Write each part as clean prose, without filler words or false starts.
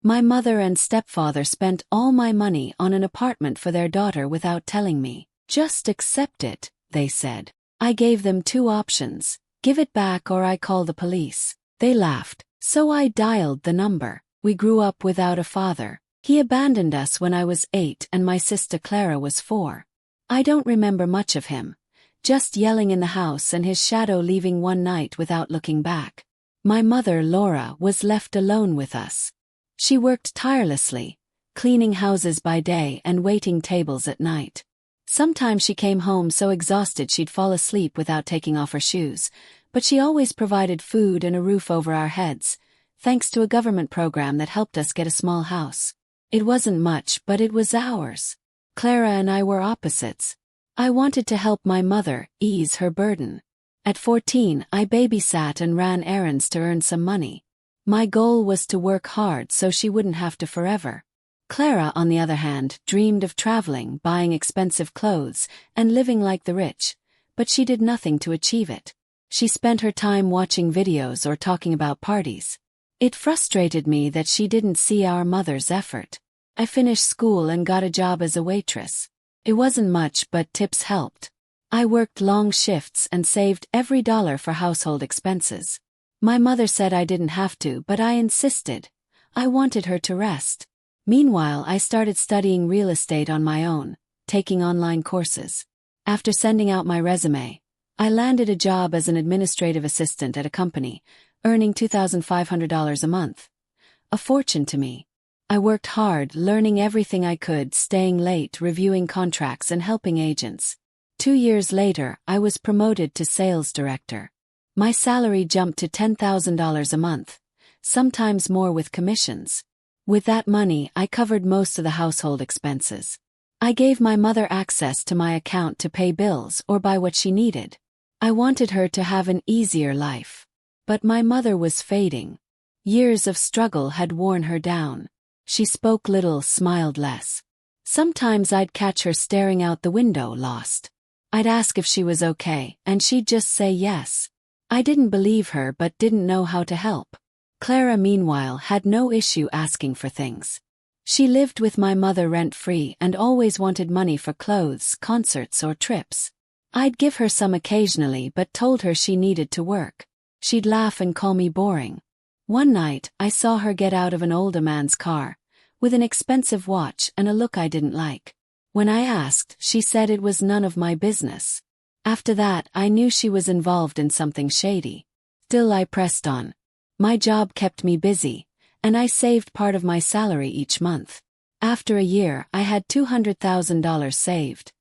My mother and stepfather spent all my money on an apartment for their daughter without telling me. Just accept it, they said. I gave them two options: give it back or I call the police. They laughed. So I dialed the number. We grew up without a father. He abandoned us when I was 8 and my sister Clara was 4. I don't remember much of him, just yelling in the house and his shadow leaving one night without looking back. My mother, Laura, was left alone with us. She worked tirelessly, cleaning houses by day and waiting tables at night. Sometimes she came home so exhausted she'd fall asleep without taking off her shoes, but she always provided food and a roof over our heads, thanks to a government program that helped us get a small house. It wasn't much, but it was ours. Clara and I were opposites. I wanted to help my mother ease her burden. At 14, I babysat and ran errands to earn some money. My goal was to work hard so she wouldn't have to forever. Clara, on the other hand, dreamed of traveling, buying expensive clothes, and living like the rich, but she did nothing to achieve it. She spent her time watching videos or talking about parties. It frustrated me that she didn't see our mother's effort. I finished school and got a job as a waitress. It wasn't much, but tips helped. I worked long shifts and saved every dollar for household expenses. My mother said I didn't have to, but I insisted. I wanted her to rest. Meanwhile, I started studying real estate on my own, taking online courses. After sending out my resume, I landed a job as an administrative assistant at a company, earning $2,500 a month. A fortune to me. I worked hard, learning everything I could, staying late, reviewing contracts and helping agents. 2 years later, I was promoted to sales director. My salary jumped to $10,000 a month, sometimes more with commissions. With that money, I covered most of the household expenses. I gave my mother access to my account to pay bills or buy what she needed. I wanted her to have an easier life. But my mother was fading. Years of struggle had worn her down. She spoke little, smiled less. Sometimes I'd catch her staring out the window, lost. I'd ask if she was okay, and she'd just say yes. I didn't believe her but didn't know how to help. Clara, meanwhile, had no issue asking for things. She lived with my mother rent-free and always wanted money for clothes, concerts or trips. I'd give her some occasionally but told her she needed to work. She'd laugh and call me boring. One night, I saw her get out of an older man's car, with an expensive watch and a look I didn't like. When I asked, she said it was none of my business. After that, I knew she was involved in something shady. Still, I pressed on. My job kept me busy, and I saved part of my salary each month. After a year, I had $200,000 saved.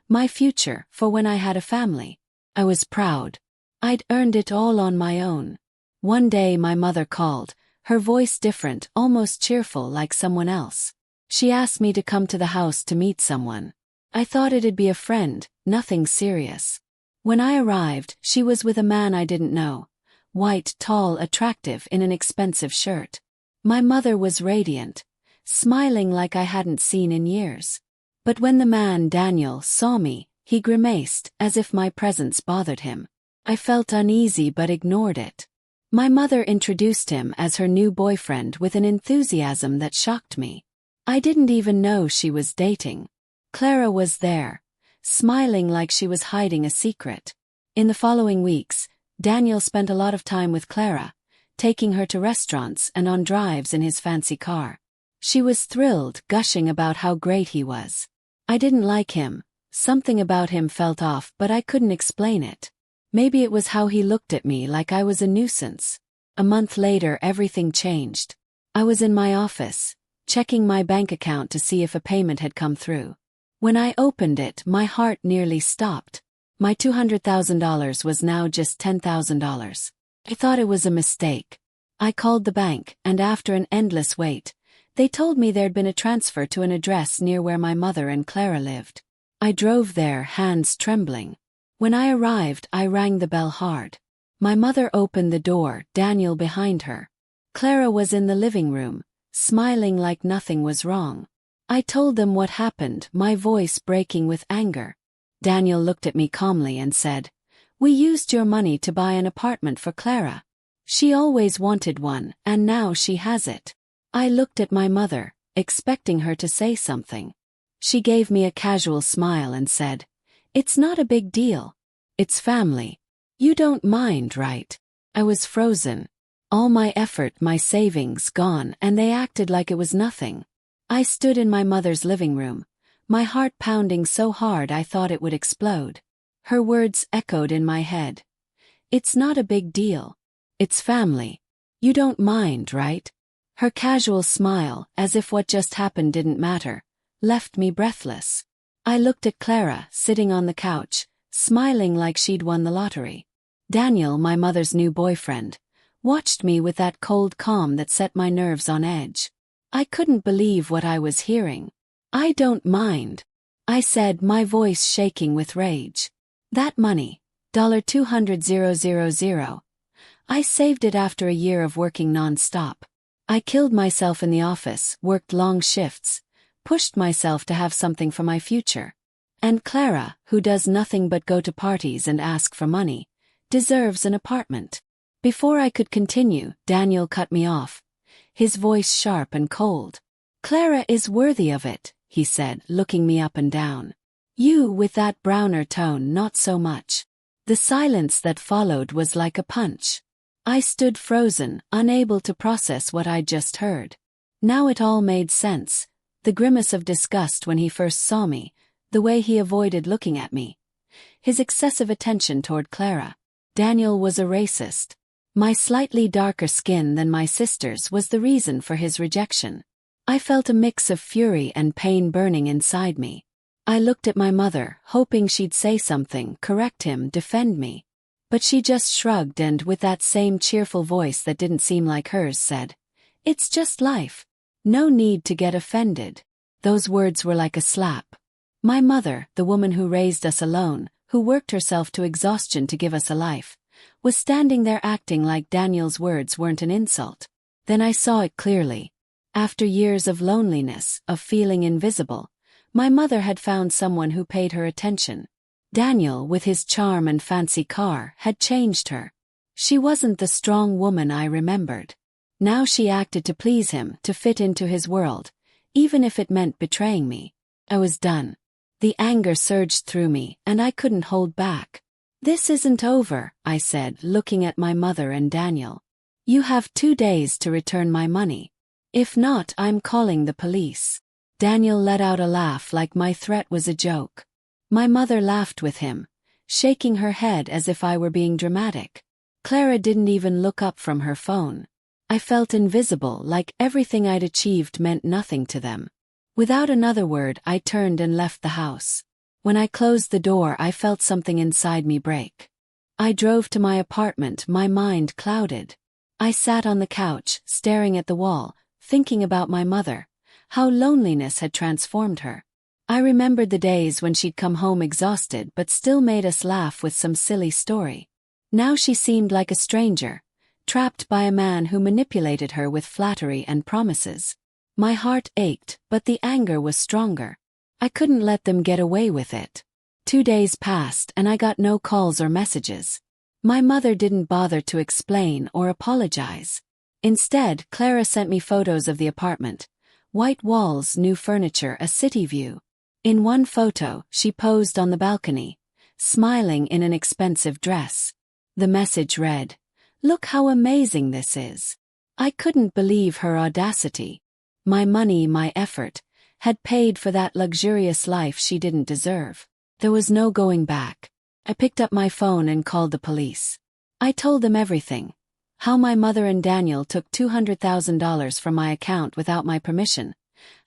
My future, for when I had a family. I was proud. I'd earned it all on my own. One day my mother called, her voice different, almost cheerful like someone else. She asked me to come to the house to meet someone. I thought it'd be a friend, nothing serious. When I arrived, she was with a man I didn't know. White, tall, attractive in an expensive shirt. My mother was radiant, smiling like I hadn't seen in years. But when the man, Daniel, saw me, he grimaced, as if my presence bothered him. I felt uneasy but ignored it. My mother introduced him as her new boyfriend with an enthusiasm that shocked me. I didn't even know she was dating. Clara was there, smiling like she was hiding a secret. In the following weeks, Daniel spent a lot of time with Clara, taking her to restaurants and on drives in his fancy car. She was thrilled, gushing about how great he was. I didn't like him. Something about him felt off, but I couldn't explain it. Maybe it was how he looked at me, like I was a nuisance. A month later, everything changed. I was in my office, checking my bank account to see if a payment had come through. When I opened it, my heart nearly stopped. My $200,000 was now just $10,000. I thought it was a mistake. I called the bank, and after an endless wait, they told me there'd been a transfer to an address near where my mother and Clara lived. I drove there, hands trembling. When I arrived, I rang the bell hard. My mother opened the door, Daniel behind her. Clara was in the living room, smiling like nothing was wrong. I told them what happened, my voice breaking with anger. Daniel looked at me calmly and said, "We used your money to buy an apartment for Clara. She always wanted one, and now she has it." I looked at my mother, expecting her to say something. She gave me a casual smile and said, "It's not a big deal. It's family. You don't mind, right?" I was frozen. All my effort, my savings gone, and they acted like it was nothing. I stood in my mother's living room, my heart pounding so hard I thought it would explode. Her words echoed in my head. "It's not a big deal. It's family. You don't mind, right?" Her casual smile, as if what just happened didn't matter, left me breathless. I looked at Clara, sitting on the couch, smiling like she'd won the lottery. Daniel, my mother's new boyfriend, watched me with that cold calm that set my nerves on edge. I couldn't believe what I was hearing. "I don't mind," I said, my voice shaking with rage. "That money, $200,000. I saved it after a year of working non-stop. I killed myself in the office, worked long shifts, pushed myself to have something for my future. And Clara, who does nothing but go to parties and ask for money, deserves an apartment." Before I could continue, Daniel cut me off, his voice sharp and cold. "Clara is worthy of it," he said, looking me up and down. "You, with that browner tone, not so much." The silence that followed was like a punch. I stood frozen, unable to process what I'd just heard. Now it all made sense. The grimace of disgust when he first saw me, the way he avoided looking at me, his excessive attention toward Clara. Daniel was a racist. My slightly darker skin than my sister's was the reason for his rejection. I felt a mix of fury and pain burning inside me. I looked at my mother, hoping she'd say something, correct him, defend me. But she just shrugged and, with that same cheerful voice that didn't seem like hers, said, "It's just life. No need to get offended." Those words were like a slap. My mother, the woman who raised us alone, who worked herself to exhaustion to give us a life, was standing there acting like Daniel's words weren't an insult. Then I saw it clearly. After years of loneliness, of feeling invisible, my mother had found someone who paid her attention. Daniel, with his charm and fancy car, had changed her. She wasn't the strong woman I remembered. Now she acted to please him, to fit into his world, even if it meant betraying me. I was done. The anger surged through me, and I couldn't hold back. "This isn't over," I said, looking at my mother and Daniel. "You have 2 days to return my money. If not, I'm calling the police." Daniel let out a laugh like my threat was a joke. My mother laughed with him, shaking her head as if I were being dramatic. Clara didn't even look up from her phone. I felt invisible, like everything I'd achieved meant nothing to them. Without another word, I turned and left the house. When I closed the door, I felt something inside me break. I drove to my apartment, my mind clouded. I sat on the couch, staring at the wall, thinking about my mother, how loneliness had transformed her. I remembered the days when she'd come home exhausted but still made us laugh with some silly story. Now she seemed like a stranger, trapped by a man who manipulated her with flattery and promises. My heart ached, but the anger was stronger. I couldn't let them get away with it. 2 days passed and I got no calls or messages. My mother didn't bother to explain or apologize. Instead, Clara sent me photos of the apartment. White walls, new furniture, a city view. In one photo, she posed on the balcony, smiling in an expensive dress. The message read, "Look how amazing this is." I couldn't believe her audacity. My money, my effort, had paid for that luxurious life she didn't deserve. There was no going back. I picked up my phone and called the police. I told them everything. How my mother and Daniel took $200,000 from my account without my permission.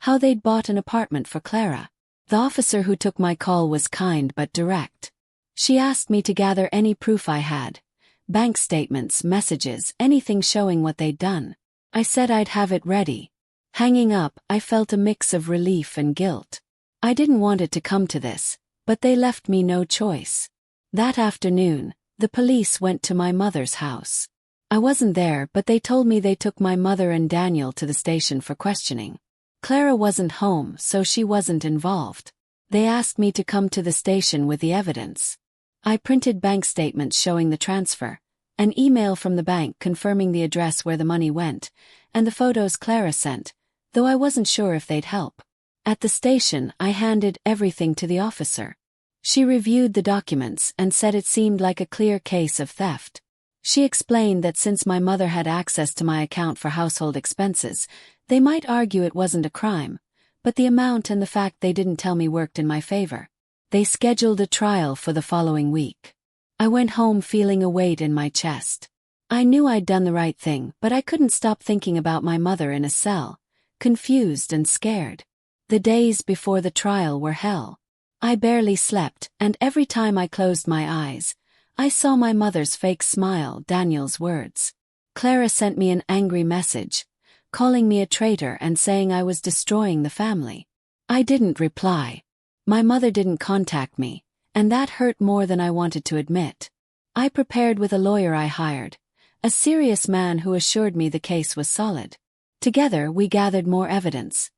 How they'd bought an apartment for Clara. The officer who took my call was kind but direct. She asked me to gather any proof I had. Bank statements, messages, anything showing what they'd done. I said I'd have it ready. Hanging up, I felt a mix of relief and guilt. I didn't want it to come to this, but they left me no choice. That afternoon, the police went to my mother's house. I wasn't there, but they told me they took my mother and Daniel to the station for questioning. Clara wasn't home, so she wasn't involved. They asked me to come to the station with the evidence. I printed bank statements showing the transfer, an email from the bank confirming the address where the money went, and the photos Clara sent, though I wasn't sure if they'd help. At the station, I handed everything to the officer. She reviewed the documents and said it seemed like a clear case of theft. She explained that since my mother had access to my account for household expenses, they might argue it wasn't a crime, but the amount and the fact they didn't tell me worked in my favor. They scheduled a trial for the following week. I went home feeling a weight in my chest. I knew I'd done the right thing, but I couldn't stop thinking about my mother in a cell, confused and scared. The days before the trial were hell. I barely slept, and every time I closed my eyes, I saw my mother's fake smile, Daniel's words. Clara sent me an angry message, calling me a traitor and saying I was destroying the family. I didn't reply. My mother didn't contact me, and that hurt more than I wanted to admit. I prepared with a lawyer I hired, a serious man who assured me the case was solid. Together we gathered more evidence.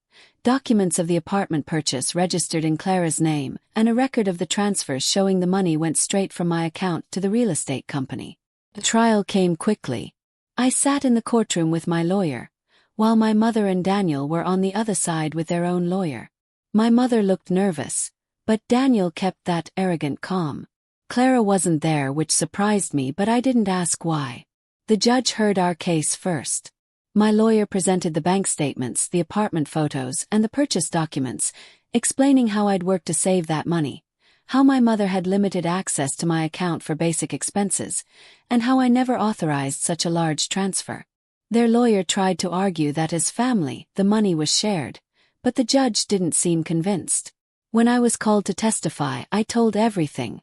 Documents of the apartment purchase registered in Clara's name, and a record of the transfers showing the money went straight from my account to the real estate company. The trial came quickly. I sat in the courtroom with my lawyer, while my mother and Daniel were on the other side with their own lawyer. My mother looked nervous, but Daniel kept that arrogant calm. Clara wasn't there, which surprised me, but I didn't ask why. The judge heard our case first. My lawyer presented the bank statements, the apartment photos, and the purchase documents, explaining how I'd worked to save that money, how my mother had limited access to my account for basic expenses, and how I never authorized such a large transfer. Their lawyer tried to argue that as family, the money was shared, but the judge didn't seem convinced. When I was called to testify, I told everything.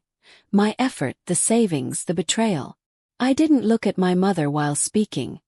My effort, the savings, the betrayal. I didn't look at my mother while speaking.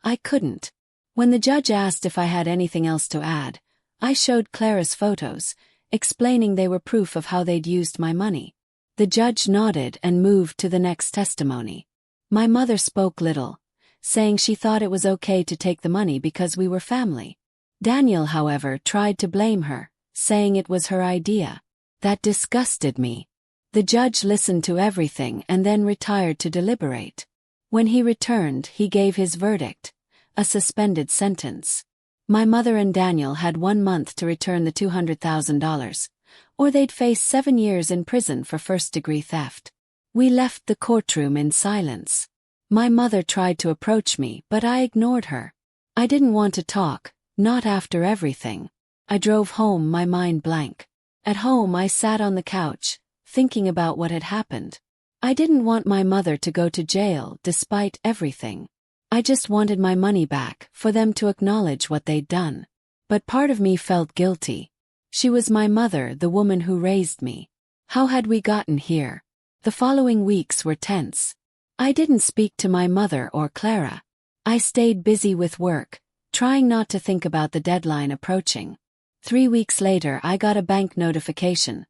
I couldn't. When the judge asked if I had anything else to add, I showed Clara's photos, explaining they were proof of how they'd used my money. The judge nodded and moved to the next testimony. My mother spoke little, saying she thought it was okay to take the money because we were family. Daniel, however, tried to blame her, saying it was her idea. That disgusted me. The judge listened to everything and then retired to deliberate. When he returned, he gave his verdict, a suspended sentence. My mother and Daniel had 1 month to return the $200,000, or they'd face 7 years in prison for first-degree theft. We left the courtroom in silence. My mother tried to approach me, but I ignored her. I didn't want to talk, not after everything. I drove home, my mind blank. At home, I sat on the couch, thinking about what had happened. I didn't want my mother to go to jail despite everything. I just wanted my money back, for them to acknowledge what they'd done. But part of me felt guilty. She was my mother, the woman who raised me. How had we gotten here? The following weeks were tense. I didn't speak to my mother or Clara. I stayed busy with work, trying not to think about the deadline approaching. 3 weeks later, I got a bank notification.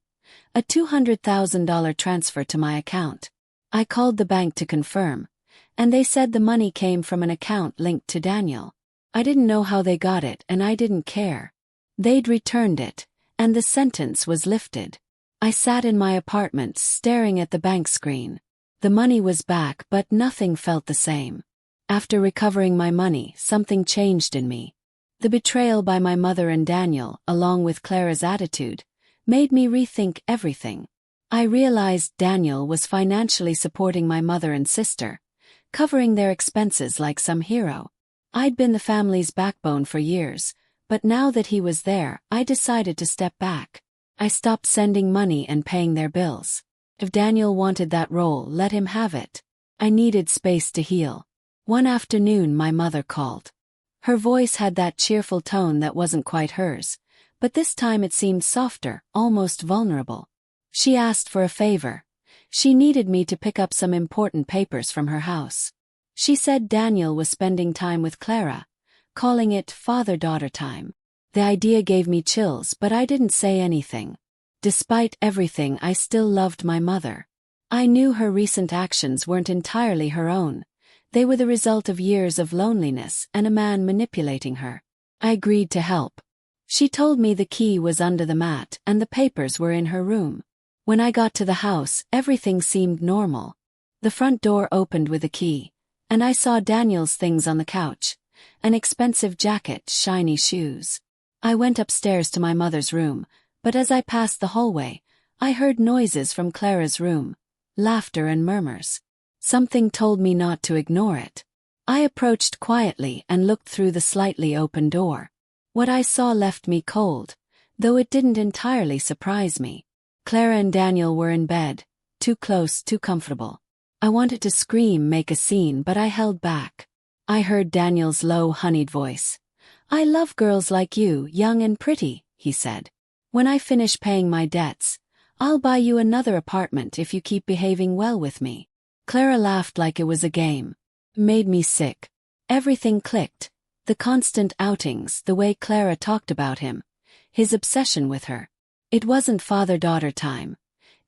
A $200,000 transfer to my account. I called the bank to confirm, and they said the money came from an account linked to Daniel. I didn't know how they got it, and I didn't care. They'd returned it, and the sentence was lifted. I sat in my apartment staring at the bank screen. The money was back, but nothing felt the same. After recovering my money, something changed in me. The betrayal by my mother and Daniel, along with Clara's attitude, made me rethink everything. I realized Daniel was financially supporting my mother and sister, covering their expenses like some hero. I'd been the family's backbone for years, but now that he was there, I decided to step back. I stopped sending money and paying their bills. If Daniel wanted that role, let him have it. I needed space to heal. One afternoon, my mother called. Her voice had that cheerful tone that wasn't quite hers, but this time it seemed softer, almost vulnerable. She asked for a favor. She needed me to pick up some important papers from her house. She said Daniel was spending time with Clara, calling it father-daughter time. The idea gave me chills, but I didn't say anything. Despite everything, I still loved my mother. I knew her recent actions weren't entirely her own. They were the result of years of loneliness and a man manipulating her. I agreed to help. She told me the key was under the mat and the papers were in her room. When I got to the house, everything seemed normal. The front door opened with a key, and I saw Daniel's things on the couch, an expensive jacket, shiny shoes. I went upstairs to my mother's room, but as I passed the hallway, I heard noises from Clara's room, laughter and murmurs. Something told me not to ignore it. I approached quietly and looked through the slightly open door. What I saw left me cold, though it didn't entirely surprise me. Clara and Daniel were in bed, too close, too comfortable. I wanted to scream, make a scene, but I held back. I heard Daniel's low, honeyed voice. "I love girls like you, young and pretty," he said. "When I finish paying my debts, I'll buy you another apartment if you keep behaving well with me." Clara laughed like it was a game. Made me sick. Everything clicked. The constant outings, the way Clara talked about him, his obsession with her. It wasn't father-daughter time.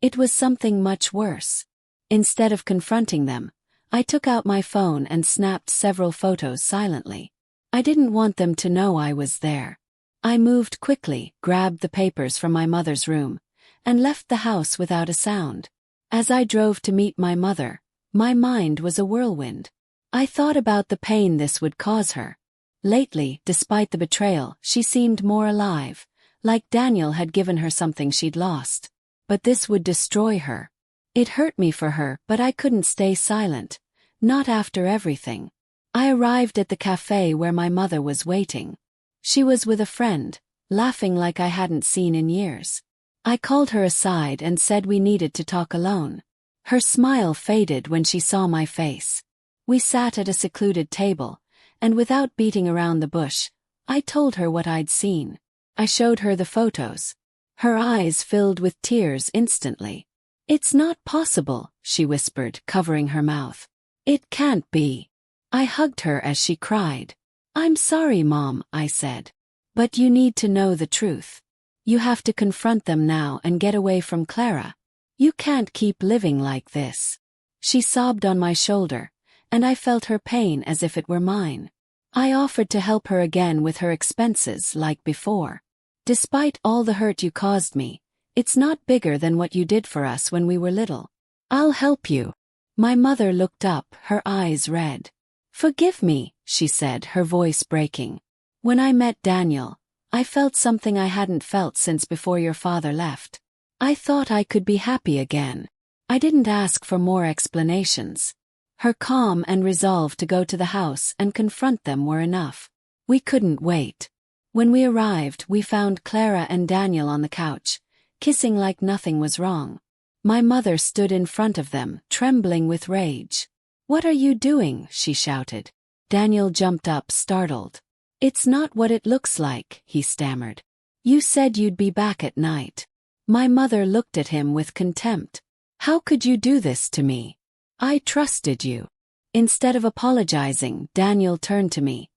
It was something much worse. Instead of confronting them, I took out my phone and snapped several photos silently. I didn't want them to know I was there. I moved quickly, grabbed the papers from my mother's room, and left the house without a sound. As I drove to meet my mother, my mind was a whirlwind. I thought about the pain this would cause her. Lately, despite the betrayal, she seemed more alive, like Daniel had given her something she'd lost. But this would destroy her. It hurt me for her, but I couldn't stay silent. Not after everything. I arrived at the cafe where my mother was waiting. She was with a friend, laughing like I hadn't seen in years. I called her aside and said we needed to talk alone. Her smile faded when she saw my face. We sat at a secluded table, and without beating around the bush, I told her what I'd seen. I showed her the photos. Her eyes filled with tears instantly. "It's not possible," she whispered, covering her mouth. "It can't be." I hugged her as she cried. "I'm sorry, Mom," I said. "But you need to know the truth. You have to confront them now and get away from Clara. You can't keep living like this." She sobbed on my shoulder, and I felt her pain as if it were mine. I offered to help her again with her expenses like before. "Despite all the hurt you caused me, it's not bigger than what you did for us when we were little. I'll help you." My mother looked up, her eyes red. "Forgive me," she said, her voice breaking. "When I met Daniel, I felt something I hadn't felt since before your father left. I thought I could be happy again. I didn't ask for more explanations." Her calm and resolve to go to the house and confront them were enough. We couldn't wait. When we arrived, we found Clara and Daniel on the couch, kissing like nothing was wrong. My mother stood in front of them, trembling with rage. "What are you doing?" she shouted. Daniel jumped up, startled. "It's not what it looks like," he stammered. "You said you'd be back at night." My mother looked at him with contempt. "How could you do this to me? I trusted you." Instead of apologizing, Daniel turned to me,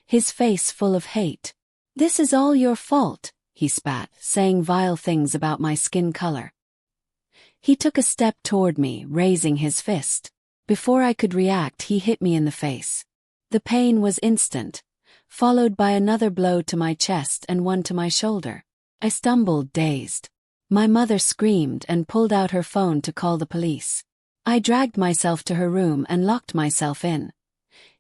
his face full of hate. "This is all your fault," he spat, saying vile things about my skin color. He took a step toward me, raising his fist. Before I could react, he hit me in the face. The pain was instant, followed by another blow to my chest and one to my shoulder. I stumbled, dazed. My mother screamed and pulled out her phone to call the police. I dragged myself to her room and locked myself in,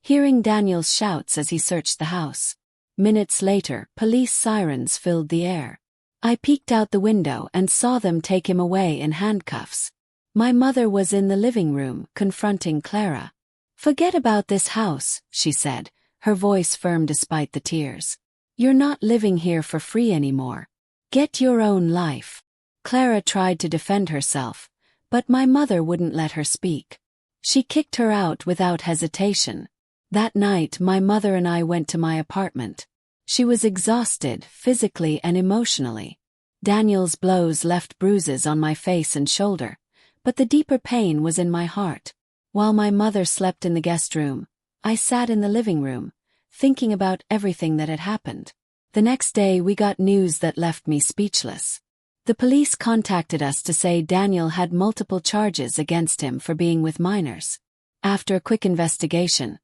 hearing Daniel's shouts as he searched the house. Minutes later, police sirens filled the air. I peeked out the window and saw them take him away in handcuffs. My mother was in the living room, confronting Clara. "Forget about this house," she said, her voice firm despite the tears. "You're not living here for free anymore. Get your own life." Clara tried to defend herself, but my mother wouldn't let her speak. She kicked her out without hesitation. That night, my mother and I went to my apartment. She was exhausted, physically and emotionally. Daniel's blows left bruises on my face and shoulder, but the deeper pain was in my heart. While my mother slept in the guest room, I sat in the living room, thinking about everything that had happened. The next day we got news that left me speechless. The police contacted us to say Daniel had multiple charges against him for being with minors. After a quick investigation,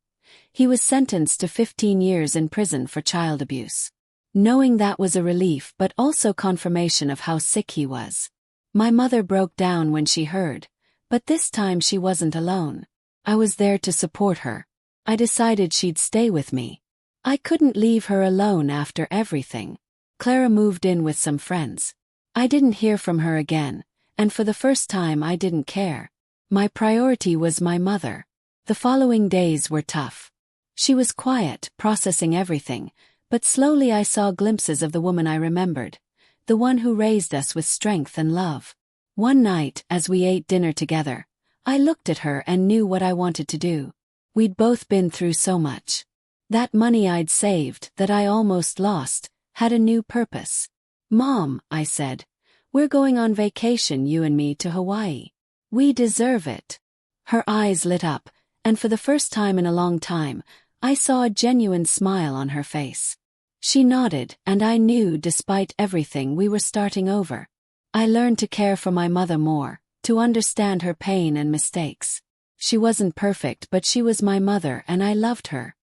he was sentenced to 15 years in prison for child abuse. Knowing that was a relief but also confirmation of how sick he was. My mother broke down when she heard, but this time she wasn't alone. I was there to support her. I decided she'd stay with me. I couldn't leave her alone after everything. Clara moved in with some friends. I didn't hear from her again, and for the first time I didn't care. My priority was my mother. The following days were tough. She was quiet, processing everything, but slowly I saw glimpses of the woman I remembered, the one who raised us with strength and love. One night, as we ate dinner together, I looked at her and knew what I wanted to do. We'd both been through so much. That money I'd saved, that I almost lost, had a new purpose. "Mom," I said, "we're going on vacation, you and me, to Hawaii. We deserve it." Her eyes lit up, and for the first time in a long time, I saw a genuine smile on her face. She nodded, and I knew, despite everything, we were starting over. I learned to care for my mother more, to understand her pain and mistakes. She wasn't perfect, but she was my mother and I loved her.